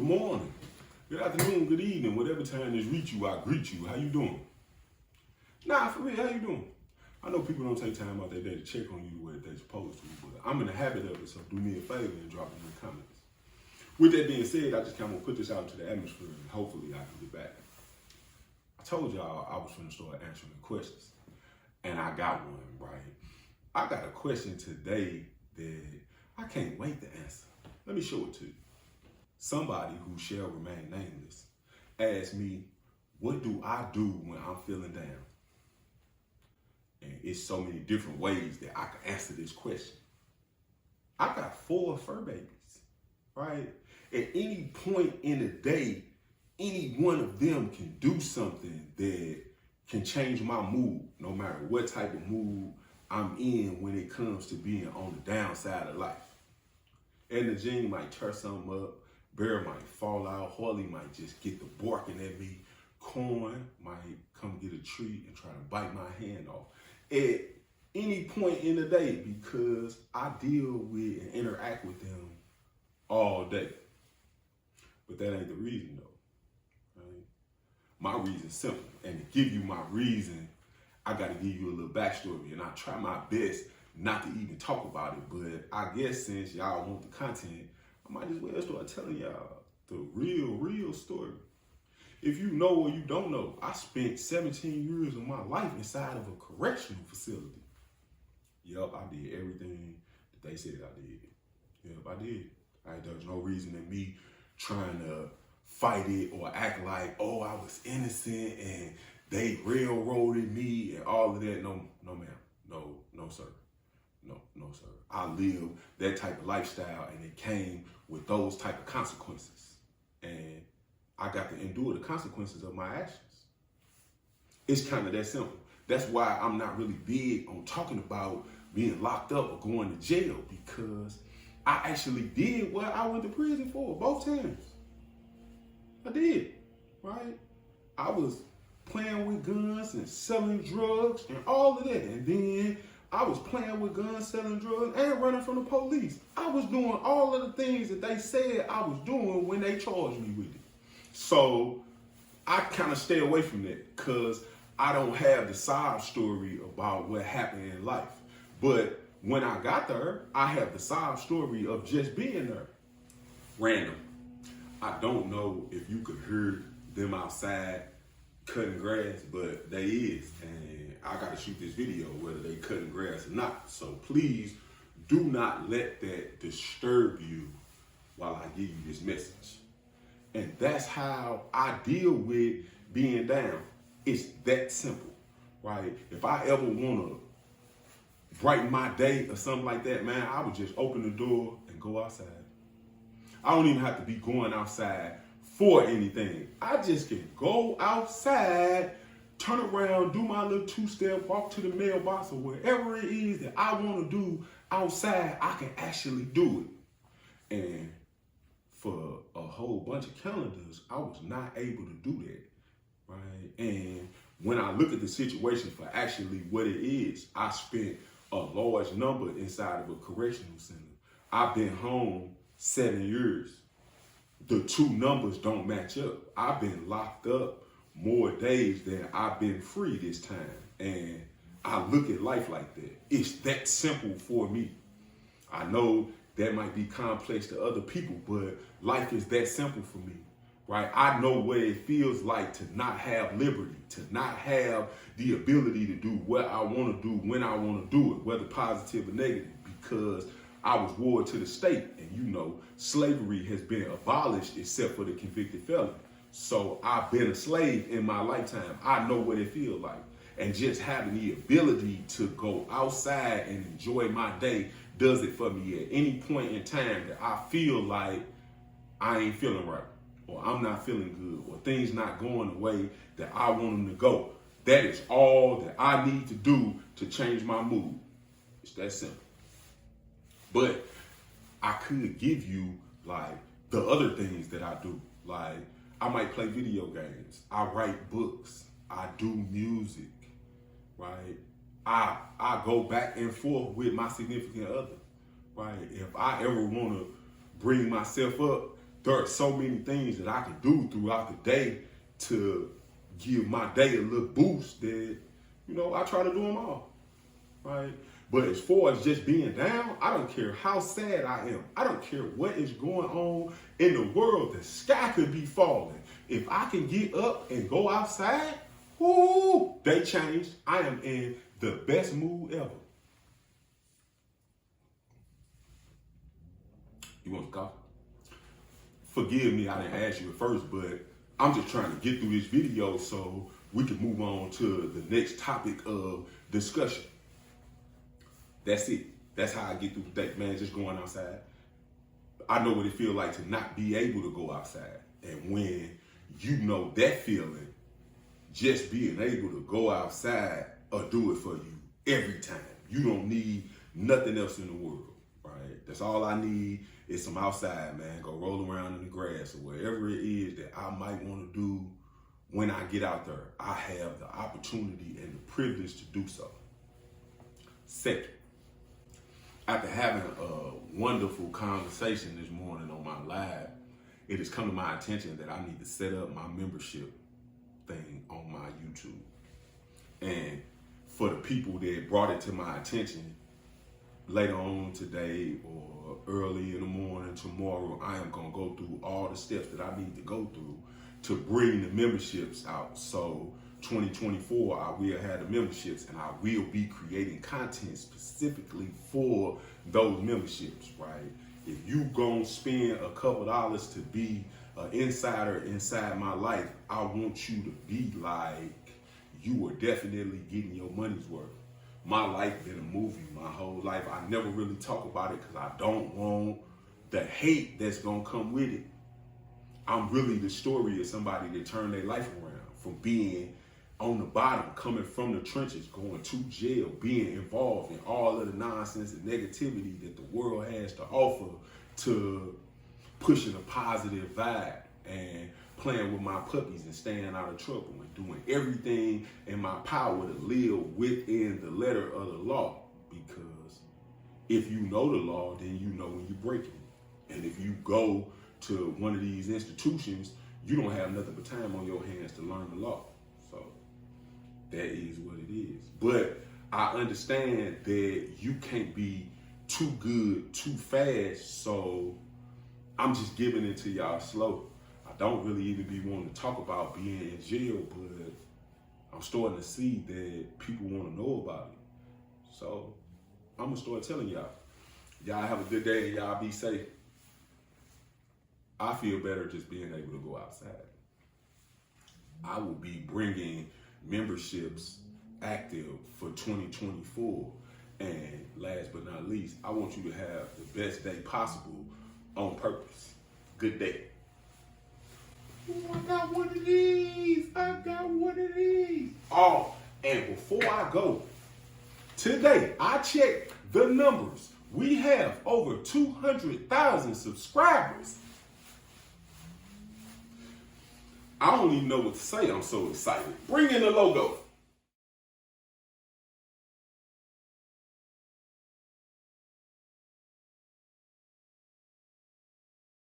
good morning, good afternoon, good evening, whatever time this reach you, I greet you. How you doing? Nah, for real, how you doing? I know people don't take time out their day to check on you the way that they're supposed to, but I'm in the habit of it, so do me a favor and drop it in the comments. With that being said, I just kind of put this out into the atmosphere and hopefully I can get back. I told y'all I was going to start answering questions, and I got one, right? I got a question today that I can't wait to answer. Let me show it to you. Somebody who shall remain nameless asked me, what do I do when I'm feeling down? And it's so many different ways that I can answer this question. I got 4 fur babies, right? At any point in the day, any one of them can do something that can change my mood, no matter what type of mood I'm in when it comes to being on the downside of life. Edna Jean might tear something up, Bear might fall out, Harley might just get the barking at me, Corn might come get a treat and try to bite my hand off. At any point in the day, because I deal with and interact with them all day. But that ain't the reason though, right? My reason's simple, and to give you my reason, I gotta give you a little backstory, and I try my best not to even talk about it, but I guess since y'all want the content, I might as well start telling y'all the real story. If you know or you don't know, I spent 17 years of my life inside of a correctional facility. Yup, I did everything that they said I did. Yup, I did. There's no reason in me trying to fight it or act like, oh, I was innocent and they railroaded me and all of that. No, ma'am. No, sir. No, sir. I lived that type of lifestyle, and it came with those type of consequences. And I got to endure the consequences of my actions. It's kind of that simple. That's why I'm not really big on talking about being locked up or going to jail, because I actually did what I went to prison for both times. I did, right? I was playing with guns and selling drugs and all of that. And then I was playing with guns, selling drugs, and running from the police. I was doing all of the things that they said I was doing when they charged me with it. So I kind of stay away from that because I don't have the side story about what happened in life. But when I got there, I have the side story of just being there. Random. I don't know if you could hear them outside cutting grass, but they is. And I got to shoot this video whether they cutting grass or not. So please do not let that disturb you while I give you this message. And that's how I deal with being down. It's that simple, right? If I ever want to brighten my day or something like that, man, I would just open the door and go outside. I don't even have to be going outside for anything. I just can go outside, turn around, do my little 2-step, walk to the mailbox or wherever it is that I want to do outside, I can actually do it. And for a whole bunch of calendars, I was not able to do that, right? And when I look at the situation for actually what it is, I spent a large number inside of a correctional center. I've been home 7 years. The two numbers don't match up. I've been locked up more days than I've been free this time. And I look at life like that. It's that simple for me. I know that might be complex to other people, but life is that simple for me, right? I know what it feels like to not have liberty, to not have the ability to do what I want to do when I want to do it, whether positive or negative, because I was ward to the state. And you know, slavery has been abolished except for the convicted felon. So I've been a slave in my lifetime. I know what it feels like. And just having the ability to go outside and enjoy my day does it for me at any point in time that I feel like I ain't feeling right, or I'm not feeling good, or things not going the way that I want them to go. That is all that I need to do to change my mood. It's that simple. But I could give you like the other things that I do. Like I might play video games. I write books. I do music, right? I go back and forth with my significant other, right? If I ever want to bring myself up there are so many things that I can do throughout the day to give my day a little boost that, I try to do them all, right? But as far as just being down, I don't care how sad I am. I don't care what is going on in the world. The sky could be falling. If I can get up and go outside, whoo, day changed. I am in the best mood ever. You want to coffee? Forgive me, I didn't ask you at first, but I'm just trying to get through this video so we can move on to the next topic of discussion. That's it. That's how I get through the day, man, just going outside. I know what it feels like to not be able to go outside. And when you know that feeling, just being able to go outside will do it for you every time. You don't need nothing else in the world, right? That's all I need is some outside, man. Go roll around in the grass or wherever it is that I might want to do when I get out there. I have the opportunity and the privilege to do so. Second, after having a wonderful conversation this morning on my live, it has come to my attention that I need to set up my membership thing on my YouTube. And for the people that brought it to my attention, later on today or early in the morning tomorrow, I am going to go through all the steps that I need to go through to bring the memberships out. So 2024, I will have the memberships and I will be creating content specifically for those memberships, right? If you gonna spend a couple dollars to be an insider inside my life, I want you to be like, you are definitely getting your money's worth. My life been a movie my whole life. I never really talk about it because I don't want the hate that's gonna come with it. I'm really the story of somebody that turned their life around from being on the bottom, coming from the trenches, going to jail, being involved in all of the nonsense and negativity that the world has to offer, to pushing a positive vibe and playing with my puppies and staying out of trouble and doing everything in my power to live within the letter of the law. Because if you know the law, then you know when you're breaking it. And if you go to one of these institutions, you don't have nothing but time on your hands to learn the law. So that is what it is. But I understand that you can't be too good too fast, so I'm just giving it to y'all slow. I don't really even be wanting to talk about being in jail, but I'm starting to see that people want to know about it. So I'm gonna start telling y'all. Y'all have a good day and y'all be safe. I feel better just being able to go outside. I will be bringing memberships active for 2024. And last but not least, I want you to have the best day possible on purpose. Good day. Ooh, I got one of these. Oh, and before I go, today I checked the numbers. We have over 200,000 subscribers. I don't even know what to say. I'm so excited. Bring in the logo.